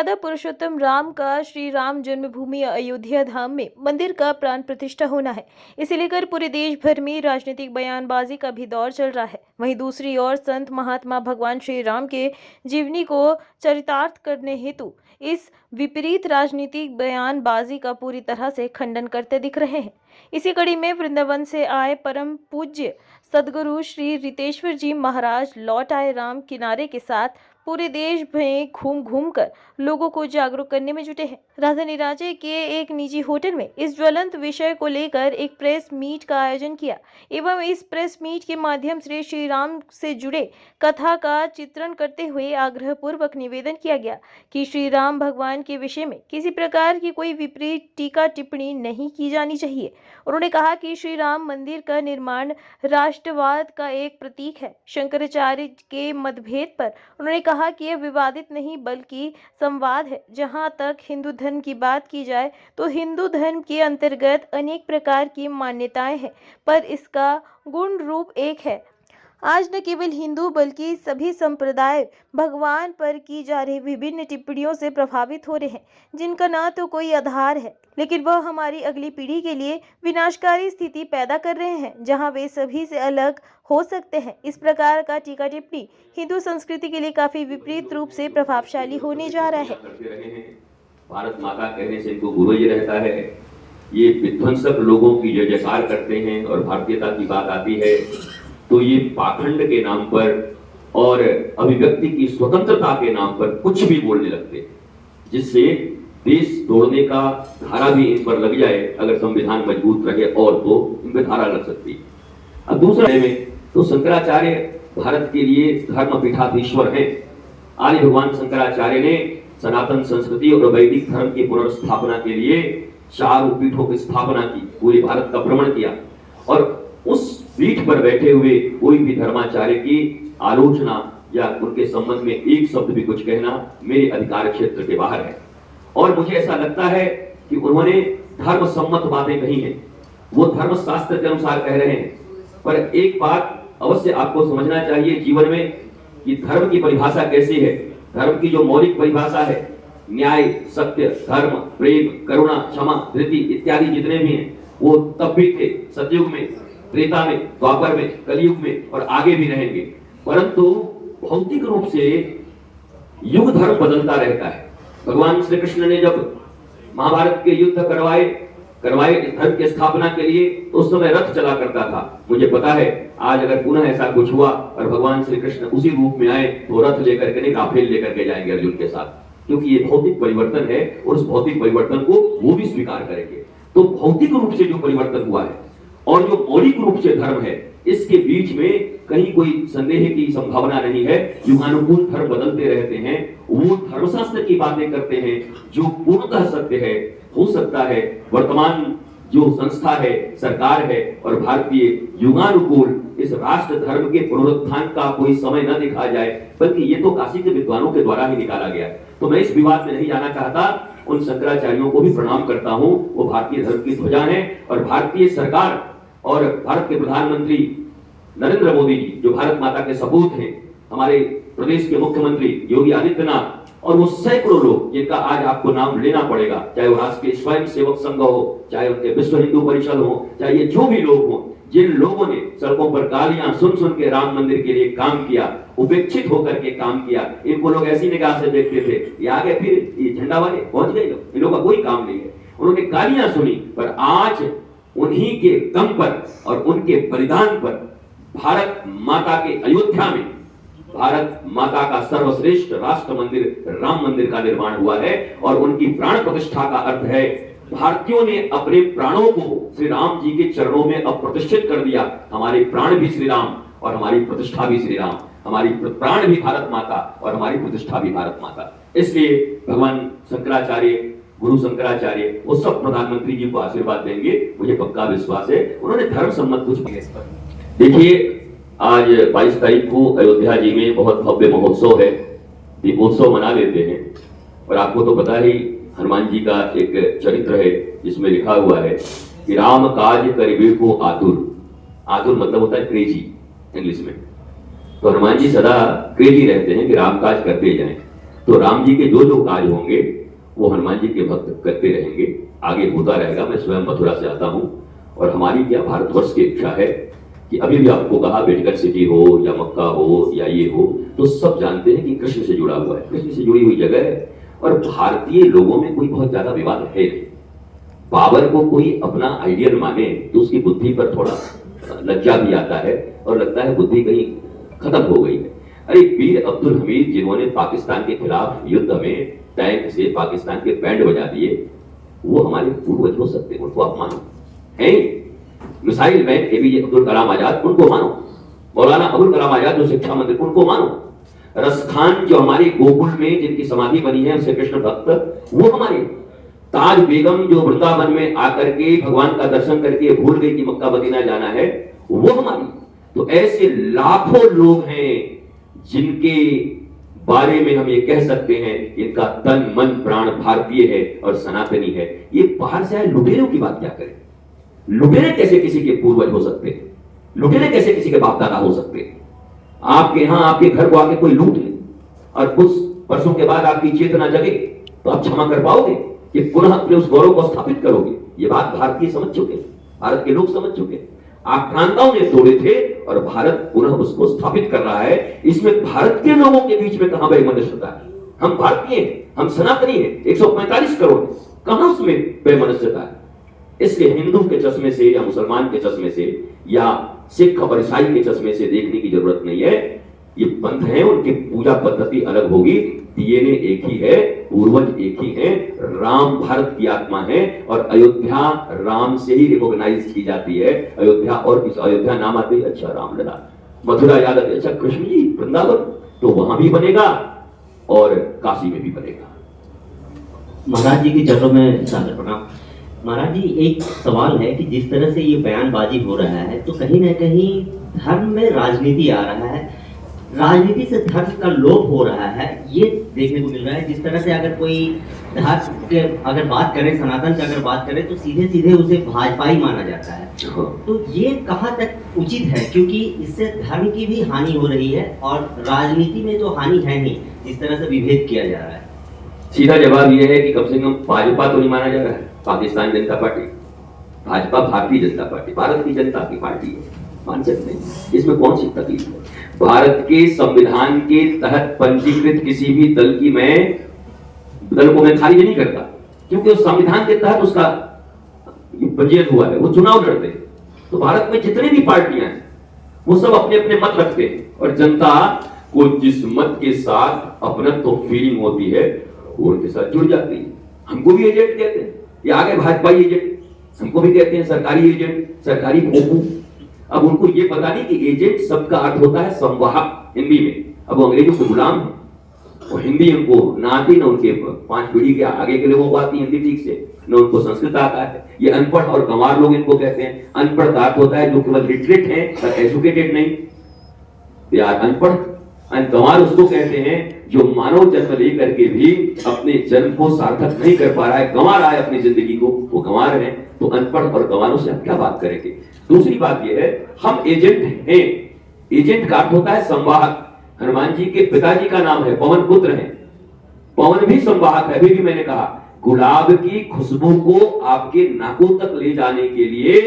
मर्यादा पुरुषोत्तम राम का श्री राम जन्मभूमि अयोध्या धाम में मंदिर का प्राण प्रतिष्ठा होना है। इसे लेकर पूरे देश भर में राजनीतिक बयानबाजी का भी दौर चल रहा है। वहीं दूसरी ओर संत महात्मा भगवान श्री राम के जीवनी को चरितार्थ करने हेतु इस विपरीत राजनीतिक बयानबाजी का पूरी तरह से खंडन करते दिख रहे हैं। इसी कड़ी में वृंदावन से आए परम पूज्य सदगुरु श्री रितेश्वर जी महाराज लौट आए राम किनारे के साथ पूरे देश में घूम घूम कर लोगों को जागरूक करने में जुटे हैं। राजधानी रांची के एक निजी होटल में इस ज्वलंत विषय को लेकर एक प्रेस मीट का आयोजन किया एवं इस प्रेस मीट के माध्यम से श्री राम से जुड़े कथा का चित्रण करते हुए आग्रह पूर्वक निवेदन किया गया कि श्री राम भगवान के विषय में किसी प्रकार की कोई विपरीत टीका टिप्पणी नहीं की जानी चाहिए। उन्होंने कहा कि श्री राम मंदिर का निर्माण राष्ट्रवाद का एक प्रतीक है। शंकराचार्य के मतभेद पर उन्होंने कहा कि यह विवादित नहीं बल्कि संवाद है। जहां तक हिंदू धर्म की बात की जाए तो हिंदू धर्म के अंतर्गत अनेक प्रकार की मान्यताएं हैं, पर इसका गुण रूप एक है। आज न केवल हिंदू बल्कि सभी संप्रदाय भगवान पर की जा रही विभिन्न टिप्पणियों से प्रभावित हो रहे हैं, जिनका न तो कोई आधार है, लेकिन वह हमारी अगली पीढ़ी के लिए विनाशकारी स्थिति पैदा कर रहे हैं, जहां वे सभी से अलग हो सकते हैं। इस प्रकार का टीका टिप्पणी हिंदू संस्कृति के लिए काफी विपरीत रूप से प्रभावशाली होने जा रहा है। भारत माता कहने से इनको गुरु ही रहता है। ये विध्वंसक लोगों की जय जयकार करते हैं और भारतीयता की बात आती है तो ये पाखंड के नाम पर और अभिव्यक्ति की स्वतंत्रता के नाम पर कुछ भी बोलने लगते हैं, जिससे देश तोड़ने का धारा भी इन पर लग जाए। अगर संविधान मजबूत रहे और तो इन पर धारा लग सकती है। अब दूसरा में तो शंकराचार्य भारत के लिए धर्म पीठाधीश्वर हैं। आदि भगवान शंकराचार्य ने सनातन संस्कृति और वैदिक धर्म की पुनर्स्थापना के लिए 4 पीठों की स्थापना की, पूरे भारत का भ्रमण किया और उस पीठ पर बैठे हुए कोई भी धर्माचार्य की आलोचना या उनके संबंध में एक शब्द भी कुछ कहना मेरे अधिकार क्षेत्र के बाहर है। और मुझे ऐसा लगता है कि उन्होंने धर्म सम्मत बातें कही हैं, वो धर्म शास्त्र के अनुसार कह रहे हैं। पर एक बात अवश्य आपको समझना चाहिए जीवन में कि धर्म की परिभाषा कैसी है। धर्म की जो मौलिक परिभाषा है, न्याय, सत्य, धर्म, प्रेम, करुणा, क्षमा, धृति इत्यादि जितने भी हैं, वो तब भी थे, सतयुग में, त्रेता में, द्वापर में, कलयुग में और आगे भी रहेंगे। परंतु भौतिक रूप से युग धर्म बदलता रहता है। भगवान श्री कृष्ण ने जब महाभारत के युद्ध करवाए धर्म की स्थापना के लिए, तो उस समय रथ चला करता था। मुझे पता है आज अगर पुनः ऐसा कुछ हुआ और भगवान श्री कृष्ण उसी रूप में आए तो रथ लेकर के राफेल लेकर के जाएंगे अर्जुन के साथ, क्योंकि ये भौतिक परिवर्तन है और उस भौतिक परिवर्तन को वो भी स्वीकार करेंगे। तो भौतिक रूप से जो परिवर्तन हुआ है और जो मौलिक रूप से धर्म है, इसके बीच में कहीं कोई संदेह की संभावना नहीं है। युगानुकूल धर्म बदलते रहते हैं, वो धर्मशास्त्र की बातें करते हैं जो पूर्णतः सत्य है। हो सकता है वर्तमान जो संस्था है, सरकार है और भारतीय युगानुकूल इस राष्ट्र धर्म के पुनरुत्थान का कोई समय न दिखा जाए, बल्कि ये तो काशी के विद्वानों के द्वारा ही निकाला गया। तो मैं इस विवाद में नहीं जाना चाहता। उन शंकराचार्यों को भी प्रणाम करता हूं, वो भारतीय धर्म की ध्वजा है और भारतीय सरकार और भारत के प्रधानमंत्री नरेंद्र मोदी जी जो भारत माता के सपूत हैं, हमारे प्रदेश के मुख्यमंत्री योगी आदित्यनाथ और वो सैकड़ों लोग जिनका आज आपको नाम लेना पड़ेगा, चाहे वो राष्ट्रीय स्वयं सेवक संघ हो, चाहे उनके विश्व हिंदू परिषद हो, चाहे ये जो भी लोग हो, जिन लोगों ने सड़कों पर गालियां सुन सुन के राम मंदिर के लिए काम किया, उपेक्षित होकर के काम किया, इनको लोग ऐसी निगाह से देखते थे, ये आगे फिर ये झंडा वाले पहुंच गए लोग, इन लोगों का कोई काम नहीं है। उन्होंने गालियां सुनी, पर आज उन्हीं के दम पर और उनके बलिदान पर भारत माता के अयोध्या में भारत माता का सर्वश्रेष्ठ राष्ट्र मंदिर राम मंदिर का निर्माण हुआ है। और उनकी प्राण प्रतिष्ठा का अर्थ है भारतीयों ने अपने प्राणों को श्री राम जी के चरणों में अप्रतिष्ठित कर दिया। हमारे प्राण भी श्री राम और हमारी प्रतिष्ठा भी श्री राम, हमारी प्राण भी भारत माता और हमारी प्रतिष्ठा भी भारत माता। इसलिए भगवान शंकराचार्य, गुरु शंकराचार्य वो सब प्रधानमंत्री जी को आशीर्वाद देंगे, मुझे पक्का विश्वास है। उन्होंने धर्म सम्मत कुछ देखिए, आज 22 तारीख को अयोध्या जी में बहुत भव्य महोत्सव है, दीपोत्सव मना लेते हैं। और आपको तो पता ही हनुमान जी का एक चरित्र है जिसमें लिखा हुआ है कि राम काज करिबे को आतुर। आतुर मतलब होता है क्रेजी इंग्लिश में। तो हनुमान जी सदा क्रेजी रहते हैं कि राम काज करते जाएं। तो राम जी के जो जो काज होंगे वो हनुमान जी के भक्त करते रहेंगे, आगे होता रहेगा। मैं स्वयं मथुरा से आता हूँ और हमारी क्या भारतवर्ष की इच्छा है कि अभी भी आपको कहा वेटिकन सिटी हो या मक्का हो या ये हो, तो सब जानते हैं कि कृष्ण से जुड़ा हुआ है, कृष्ण से जुड़ी हुई जगह है। और भारतीय लोगों में कोई बहुत ज्यादा विवाद है नहीं। बाबर को कोई अपना आइडियल माने तो उसकी बुद्धि पर थोड़ा लज्जा भी आता है और लगता है बुद्धि कहीं खत्म हो गई है। अरे वीर अब्दुल हमीद जिन्होंने पाकिस्तान के खिलाफ युद्ध में टैंक से पाकिस्तान के बैंड बजा दिए, वो हमारे पूर्वज हो सकते हैं, उनको आप मानो। है missile man APJ Abdul Kalam Azad, उनको मानो। मौलाना अबुल कलाम आजाद जो शिक्षा मंत्री, उनको मानो। रसखान जो हमारे गोकुल में जिनकी समाधि बनी है श्री कृष्ण भक्त, वो हमारे। ताज बेगम जो वृंदावन में आकर के भगवान का दर्शन करके भूल गई कि मक्का मदीना जाना है, वो हमारी। तो ऐसे लाखों लोग हैं जिनके बारे में हम ये कह सकते हैं इनका तन मन प्राण भारतीय है और सनातनी है। ये बाहर से आए लुटेरों की बात क्या करें? लुटेरे कैसे किसी के पूर्वज हो सकते हैं? लुटेरे कैसे किसी के बाप दादा हो सकते हैं? आपके यहां आपके घर को आके कोई लूट ले और कुछ वर्षों के बाद आपकी चेतना जगे तो आप क्षमा कर पाओगे कि पुनः अपने उस गौरव को स्थापित करोगे? ये बात भारतीय समझ चुके, भारत के लोग समझ चुके। आक्रांताओं ने तोड़े थे और भारत पुनः उसको स्थापित कर रहा है। इसमें भारत के लोगों के बीच में कहां वैमनस्यता है? हम भारतीय हैं, हम सनातनी हैं, 145 करोड़, कहां उसमें वैमनस्यता है? इसलिए हिंदू के चश्मे से या मुसलमान के चश्मे से या सिख और ईसाई के चश्मे से देखने की जरूरत नहीं है। ये पंथ हैं, उनकी पूजा पद्धति अलग होगी, डीएनए एक ही है, पूर्वज एक ही है, राम भारत की आत्मा है और अयोध्या राम से ही रिकॉग्नाइज की जाती है। अयोध्या और इस अयोध्या नाम आते ही अच्छा रामलला, मथुरा याद आते अच्छा कृष्ण जी, वृंदावन, तो वहां भी बनेगा और काशी में भी बनेगा। महाराज जी के चरणों में सादर प्रणाम। महाराज जी, एक सवाल है कि जिस तरह से ये बयानबाजी हो रहा है तो कहीं ना कहीं धर्म में राजनीति आ रहा है, राजनीति से धर्म का लोप हो रहा है, ये देखने को मिल रहा है। जिस तरह से अगर कोई धर्म के अगर बात करें, सनातन की अगर बात करें तो सीधे सीधे उसे भाजपाई माना जाता है। तो ये कहाँ तक उचित है? क्योंकि इससे धर्म की भी हानि हो रही है और राजनीति में तो हानि है नहीं, जिस तरह से विभेद किया जा रहा है। सीधा जवाब यह है कि कम से कम भाजपा तो नहीं माना जा रहा है, पाकिस्तान जनता पार्टी। भाजपा भारतीय जनता पार्टी, भारत की जनता की पार्टी है, मान सकते हैं। इसमें कौन सी तकलीफ है? भारत के संविधान के तहत पंजीकृत किसी भी दल की दल को मैं खारिज नहीं करता, क्योंकि उस संविधान के तहत उसका पंजीयन हुआ है, वो चुनाव लड़ते हैं। तो भारत में जितने भी पार्टियां हैं वो सब अपने अपने मत रखते हैं और जनता को जिस मत के साथ अपना तो फीलिंग होती है वो उनके साथ जुड़ जाती है। हमको भी एजेंट कहते हैं, ये आगे भाजपाई एजेंट, हमको भी कहते हैं सरकारी एजेंट, सरकारी भोपू। अब उनको ये पता नहीं कि एजेंट शब्द का अर्थ होता है संवाहक हिंदी में। अब वो अंग्रेजों के गुलाम हैं, वो हिंदी उनको ना आती, ना उनके 5 पीढ़ी के आगे के लोगों को आती हिंदी ठीक से, न उनको संस्कृत आता है। ये अनपढ़ और गंवार लोग इनको कहते हैं। अनपढ़ का अर्थ होता है जो केवल लिटरेट है पर एजुकेटेड नहीं। यार अनपढ़, गंवार उसको कहते हैं जो मानव जन्म लेकर के भी अपने जन्म को सार्थक नहीं कर पा रहा है, गंवा रहा है अपनी जिंदगी को, वो गंवार है। तो अनपढ़ और गंवारों से हम क्या बात करेंगे? दूसरी बात यह है, हम एजेंट हैं। एजेंट का अर्थ होता है संवाहक। हनुमान जी के पिताजी का नाम है पवन पुत्र है, पवन भी संवाहक है। अभी भी मैंने कहा गुलाब की खुशबू को आपके नाकों तक ले जाने के लिए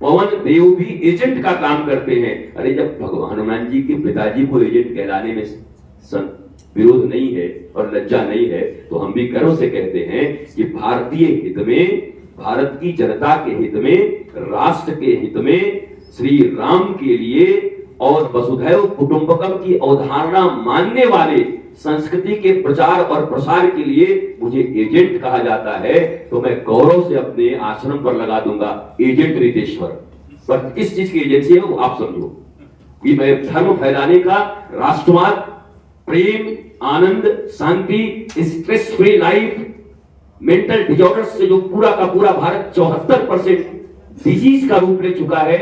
पवन देव भी एजेंट का काम करते हैं। अरे जब भगवान हनुमान जी के पिताजी को एजेंट कहलाने में विरोध नहीं है और लज्जा नहीं है, तो हम भी गर्व से कहते हैं कि भारतीय हित में, भारत की जनता के हित में, राष्ट्र के हित में, श्री राम के लिए और वसुधैव कुटुंबकम की अवधारणा मानने वाले संस्कृति के प्रचार और प्रसार के लिए मुझे एजेंट कहा जाता है। तो मैं गौरव से अपने आश्रम पर लगा दूंगा एजेंट रितेश्वर। पर इस चीज की एजेंसी है वो आप समझो कि मैं धर्म फैलाने का, राष्ट्रवाद, प्रेम, आनंद, शांति, stress free life, mental disorders से जो पूरा का पूरा भारत 74% डिजीज का रूप ले चुका है,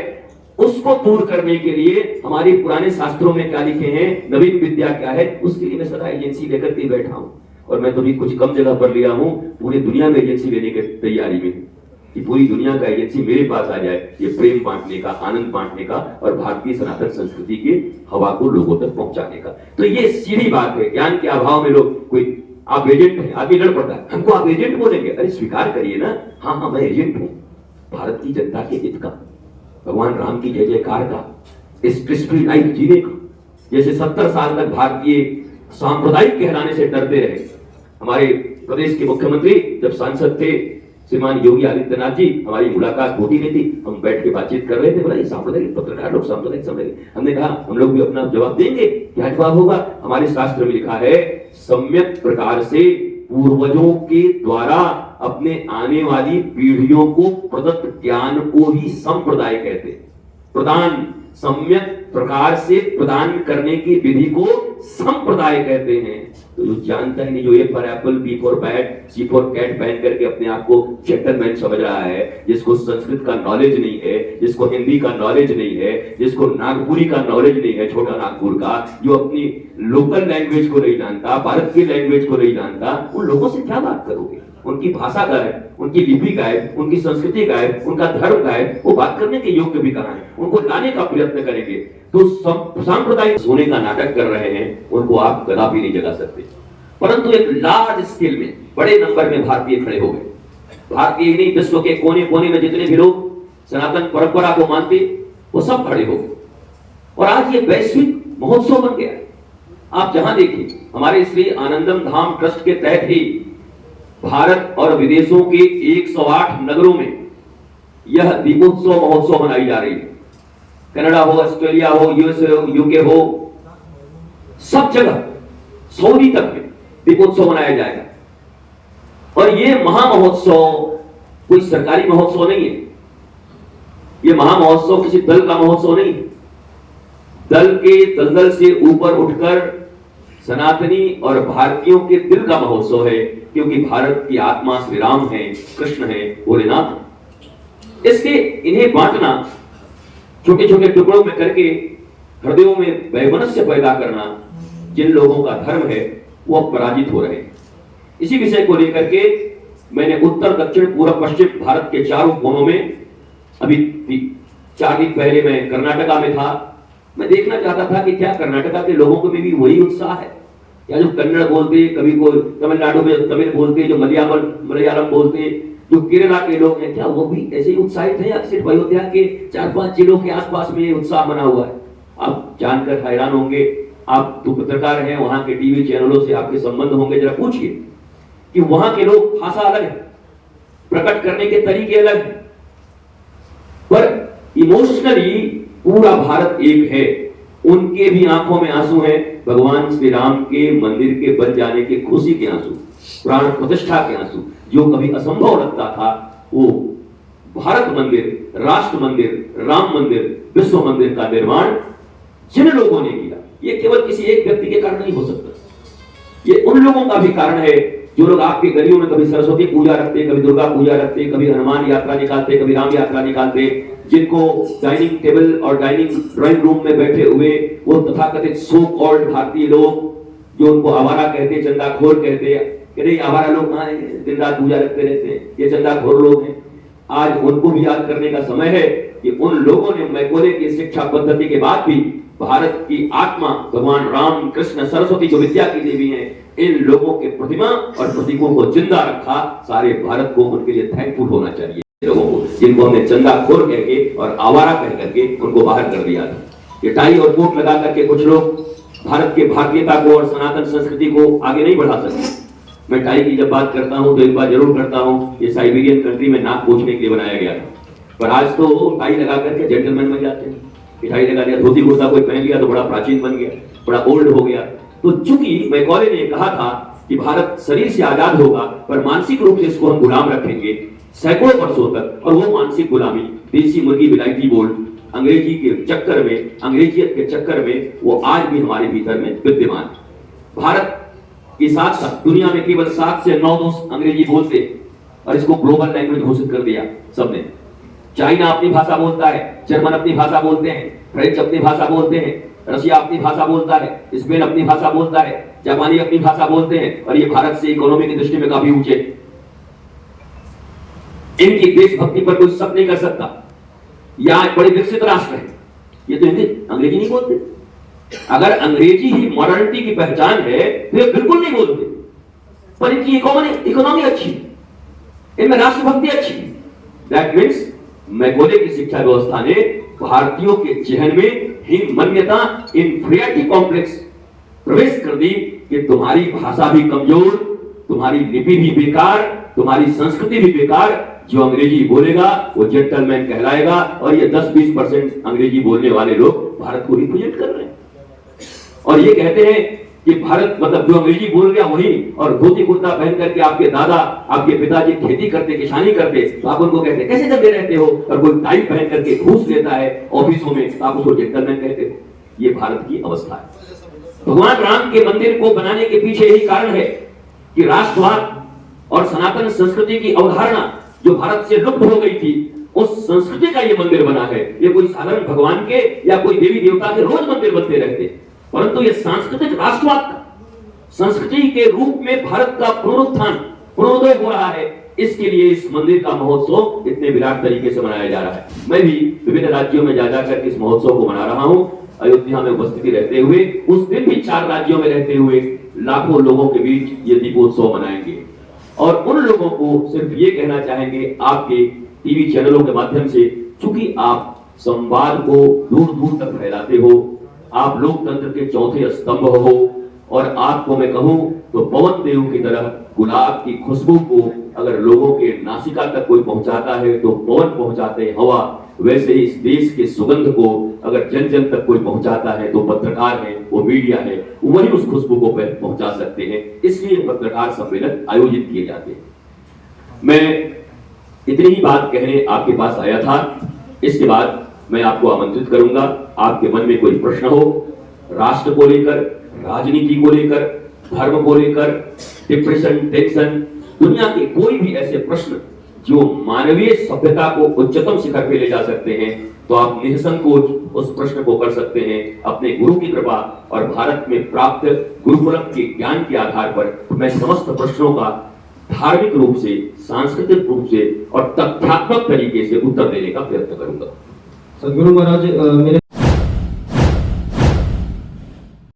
उसको दूर करने के लिए हमारे पुराने शास्त्रों में क्या लिखे हैं, नवीन विद्या क्या है, उसके लिए मैं सदा एजेंसी लेकर के बैठा हूं। और मैं तो भी कुछ कम जगह पर लिया हूं, पूरी दुनिया में एजेंसी लेने की तैयारी में। कि पूरी दुनिया का एजेंसी मेरे पास आ जाए, ये प्रेम बांटने का, आनंद बांटने का और भारतीय सनातन संस्कृति के हवा को लोगों तक पहुंचाने का। तो ये सीधी बात है। ज्ञान के अभाव में लोग कोई आप एजेंट हैं, आदमी लड़ पड़ता है, हमको आप एजेंट बोलेंगे, अरे स्वीकार करिए ना, हाँ हाँ मैं एजेंट हूं भारत की जनता के हित का, भगवान राम की जय जयकार का, इस क्रिस्टल लाइफ जीने का। जैसे 70 साल तक भारतीय सांप्रदायिक कहलाने से डरते रहे। हमारे प्रदेश के मुख्यमंत्री जब सांसद थे श्रीमान योगी आदित्यनाथ जी, हमारी मुलाकात होती नहीं थी, हम बैठ के बातचीत कर रहे थे, बोला ये सांप्रदायिक पत्रकार लोग सांप्रदायिक समझेंगे। हमने कहा हम लोग भी अपना जवाब देंगे। क्या जवाब होगा? हमारे शास्त्र में लिखा है, सम्यक प्रकार से पूर्वजों के द्वारा अपने आने वाली पीढ़ियों को प्रदत्त ज्ञान को ही संप्रदाय कहते हैं। प्रदान, सम्यक प्रकार से प्रदान करने की विधि को संप्रदाय कहते हैं। तो जो जानता ही नहीं, जो A for apple, B for bat, C for cat पहन करके अपने आप को जेंटलमैन समझ रहा है, जिसको संस्कृत का नॉलेज नहीं है, जिसको हिंदी का नॉलेज नहीं है, जिसको नागपुरी का नॉलेज नहीं है, छोटा नागपुर का, जो अपनी लोकल लैंग्वेज को नहीं जानता, भारत की लैंग्वेज को नहीं जानता, उन लोगों से क्या बात करोगे? उनकी भाषा गायब, उनकी लिपि गायब, उनकी संस्कृति गायब, उनका धर्म गायब, वो बात करने के योग्य भी कहां है? उनको लाने का प्रयत्न करेंगे तो सांप्रदायिक सोने का नाटक कर रहे हैं, उनको आप कदापि नहीं जगा सकते। परंतु एक लार्ज स्केल में, बड़े नंबर में भारतीय खड़े हो गए। भारतीय नहीं, विश्व के कोने कोने में जितने भी लोग सनातन परंपरा को मानते, वो सब खड़े हो गए और आज ये वैश्विक महोत्सव बन गया। आप जहां देखिए, हमारे श्री आनंदम धाम ट्रस्ट के तहत ही भारत और विदेशों के 108 नगरों में यह दीपोत्सव महोत्सव मनाई जा रही है। कनाडा हो, ऑस्ट्रेलिया हो, यूएसए हो, यूके हो, सब जगह सऊदी तक में दीपोत्सव मनाया जाएगा। और ये महामहोत्सव कोई सरकारी महोत्सव नहीं है, ये महामहोत्सव किसी दल का महोत्सव नहीं है। दल के दलदल से ऊपर उठकर सनातनी और भारतीयों के दिल का महोत्सव है, क्योंकि भारत की आत्मा श्री राम है, कृष्ण है, भोलेनाथ। इसके इन्हें बांटना, छोटे छोटे टुकड़ों में करके हृदयों में वैमनस्य पैदा करना, जिन लोगों का धर्म है वो अब पराजित हो रहे हैं। इसी विषय को लेकर के मैंने उत्तर, दक्षिण, पूर्व, पश्चिम भारत के चारों कोनों में, अभी 4 दिन पहले मैं कर्नाटका में था। मैं देखना चाहता था कि क्या कर्नाटका के लोगों को में भी वही उत्साह है, या जो कन्नड़ बोलते, कभी कोई तमिलनाडु में तमिल बोलते, जो मलयालम बोलते, जो केरला के लोग हैं, क्या वो भी ऐसे ही उत्साहित है, या सिर्फ अयोध्या के 4-5 जिलों के आसपास में ये उत्साह बना हुआ है? आप जानकर हैरान होंगे। आप तो पत्रकार हैं, वहां के टीवी चैनलों से आपके संबंध होंगे, जरा पूछिए कि वहां के लोग, भाषा अलग है, प्रकट करने के तरीके अलग है, पर इमोशनली पूरा भारत एक है। उनके भी आंखों में आंसू हैं, भगवान श्री राम के मंदिर के बन जाने के खुशी के आंसू, प्राण प्रतिष्ठा के आंसू। जो कभी असंभव लगता था, वो भारत मंदिर, राष्ट्र मंदिर, राम मंदिर, विश्व मंदिर का निर्माण जिन लोगों ने किया, ये केवल किसी एक व्यक्ति के कारण नहीं हो सकता। ये उन लोगों का भी कारण है जो लोग आपके गलियों में कभी सरस्वती पूजा रखते, कभी दुर्गा पूजा रखते, कभी हनुमान यात्रा निकालते, कभी राम यात्रा निकालते, जिनको डाइनिंग टेबल और डाइनिंग ड्राइंग रूम में बैठे हुए वो तथाकथित सो कॉल्ड भारतीय लोग, जो उनको आवारा कहते, चंदाखोर कहते, कि आवारा लोग कहाँ हैं, दिन रात पूजा रखते रहते हैं, ये चंदाखोर लोग हैं। आज उनको भी याद करने का समय है कि उन लोगों ने मैकोले की शिक्षा पद्धति के बाद भी भारत की आत्मा, भगवान राम, कृष्ण, सरस्वती जो विद्या की देवी हैं, इन लोगों के प्रतिमा और प्रतीकों को जिंदा रखा। सारे भारत को उनके लिए थैंकफुल होना चाहिए, लोगों को, जिनको हमने चंदाखोर कह के और आवारा कह करके उनको बाहर कर दिया था। ये टाई और कोट लगा करके कुछ लोग भारत के भारतीयता को और सनातन संस्कृति को आगे नहीं बढ़ा सकते। मैं टाई की जब बात करता हूं तो एक बार जरूर करता हूं, ये साइबेरियन कंट्री में नाक पोंछने के लिए बनाया गया था, पर आज तो टाई लगा करके जेंटलमैन बन जाते हैं। टाई लगा दिया, धोती कुर्ता कोई पहन लिया तो बड़ा प्राचीन बन गया, बड़ा ओल्ड हो गया। तो चूंकि मैकॉले ने कहा था कि भारत शरीर से आजाद होगा, पर मानसिक रूप से इसको हम गुलाम रखेंगे सैकड़ों वर्षों तक, और वो मानसिक गुलामी देसी मुर्गी विलायती बोल्ट अंग्रेजी के चक्कर में, अंग्रेजियत के चक्कर में वो आज भी हमारे भीतर में विद्यमान है। भारत के साथ साथ दुनिया में केवल 7 से 9 दोस्त अंग्रेजी बोलते, और इसको ग्लोबल लैंग्वेज घोषित कर दिया सबने। चाइना अपनी भाषा बोलता है, जर्मन अपनी भाषा बोलते हैं, फ्रेंच अपनी भाषा बोलते हैं, रशिया अपनी भाषा बोलता है, स्पेन अपनी भाषा बोलता है, जापानी अपनी भाषा बोलते हैं, और ये भारत से इकोनॉमी की दृष्टि में काफी ऊंचे। इनकी देशभक्ति पर कोई शक नहीं कर सकता। या बड़े विकसित राष्ट्र है, ये तो हिंदी अंग्रेजी नहीं बोलते। अगर अंग्रेजी ही मॉडर्निटी की पहचान है तो ये बिल्कुल नहीं बोलते, पर इनकी इकोनॉमी अच्छी है, इनमें राष्ट्रभक्ति अच्छी है। दैट मीन्स मैगोले की शिक्षा व्यवस्था ने भारतीयों के जहन में हीनमान्यता, इंफीरियरिटी कॉम्प्लेक्स प्रवेश कर दी कि तुम्हारी भाषा भी कमजोर, तुम्हारी लिपि भी बेकार, तुम्हारी संस्कृति भी बेकार, जो अंग्रेजी बोलेगा वो जेंटलमैन कहलाएगा। और ये 10-20% अंग्रेजी बोलने वाले लोग भारत को रिप्रेजेंट कर रहे हैं और ये कहते हैं कि भारत मतलब जो अंग्रेजी बोल गया वही, और धोती कुर्ता पहन करके आपके दादा आपके पिताजी खेती करते, किसानी करते, तो आप उनको कहते कैसे जगह रहते हो, और कोई टाई पहन करके घूस लेता है ऑफिसों में, तो आप उसको जेंटलमैन कहते हो। ये भारत की अवस्था है। भगवान राम के मंदिर को बनाने के पीछे यही कारण है कि राष्ट्रवाद और सनातन संस्कृति की अवधारणा जो भारत से लुप्त हो गई थी, उस संस्कृति का ये मंदिर बना है। ये कोई साधारण भगवान के या कोई देवी देवता के रोज मंदिर बनते रहते, परंतु ये सांस्कृतिक राष्ट्रवाद का संस्कृति के रूप में भारत का पुनरुत्थान पुनरोदय हो रहा है। इसके लिए इस मंदिर का महोत्सव इतने विराट तरीके से मनाया जा रहा है। मैं भी विभिन्न राज्यों में जा जाकर इस महोत्सव को मना रहा हूं। अयोध्या में उपस्थिति रहते हुए उस दिन भी 4 राज्यों में रहते हुए लाखों लोगों के बीच ये दीपोत्सव मनाएंगे और उन लोगों को सिर्फ ये कहना चाहेंगे आपके टीवी चैनलों के माध्यम से, चूंकि आप संवाद को दूर दूर तक फैलाते हो, आप लोकतंत्र के चौथे स्तंभ हो, और आपको मैं कहूं तो पवन देव की तरह गुलाब की खुशबू को अगर लोगों के नासिका तक कोई पहुंचाता है तो पवन पहुंचाते हवा, वैसे ही इस देश के सुगंध को अगर जन जन तक कोई पहुंचाता है तो पत्रकार है, वो मीडिया है, वही उस खुशबू को पहुंचा सकते हैं। इसलिए पत्रकार सम्मेलन आयोजित किए जाते हैं। मैं इतनी ही बात कहने आपके पास आया था। इसके बाद मैं आपको आमंत्रित करूंगा, आपके मन में कोई प्रश्न हो राष्ट्र को लेकर, राजनीति को लेकर, धर्म को लेकर, डिप्रेशन, टेंशन, दुनिया के कोई भी ऐसे प्रश्न जो मानवीय सभ्यता को उच्चतम शिखर पे ले जा सकते हैं, तो आप निसंकोच उस प्रश्न को कर सकते हैं। अपने गुरु की कृपा और भारत में प्राप्त गुरुकुलम के ज्ञान के आधार पर मैं समस्त प्रश्नों का धार्मिक रूप से, सांस्कृतिक रूप से और तथ्यात्मक तरीके से उत्तर देने का प्रयत्न करूंगा। सदगुरु महाराज, मेरे